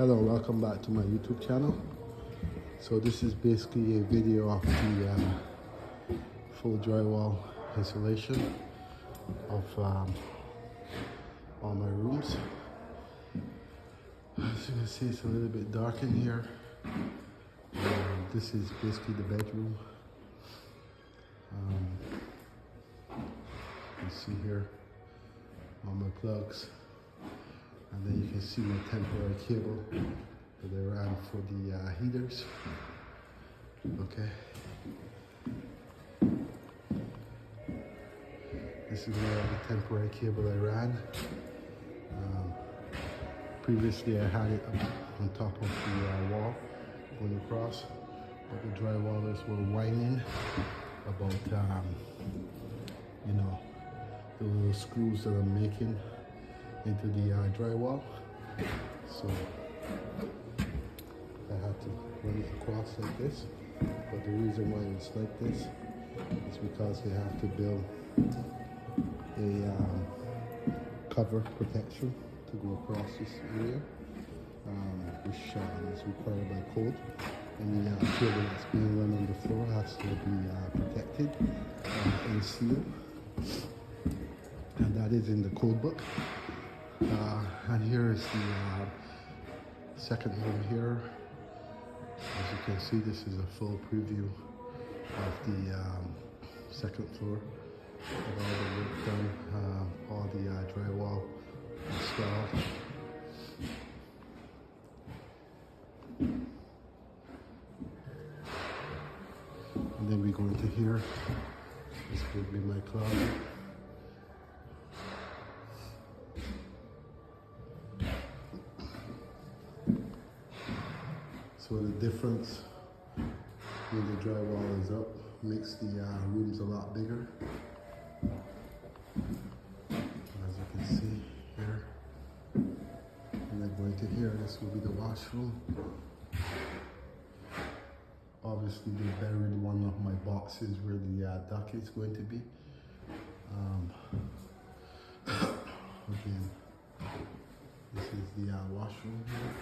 Hello, welcome back to my YouTube channel. So this is basically a video of the full drywall installation of all my rooms. As you can see, it's a little bit dark in here. This is basically the bedroom. You see here all my plugs. And then you can see my temporary cable that I ran for the heaters. Okay. This is where the temporary cable I ran. Previously I had it on top of the wall going across, but the drywallers were whining about you know, the little screws that I'm making into the drywall. So I had to run it across like this. But the reason why it's like this is because they have to build a cover protection to go across this area, which is required by code. And the cable that's being run on the floor has to be protected and sealed. And that is in the code book. And here is the second room here. As you can see, this is a full preview of the second floor. With all the work done, all the drywall installed. And then we go into here. This would be my closet. So the difference when the drywall is up makes the rooms a lot bigger. As you can see here. And then going to here, this will be the washroom. Obviously they buried one of my boxes where the duct is going to be. Again, this is the washroom here.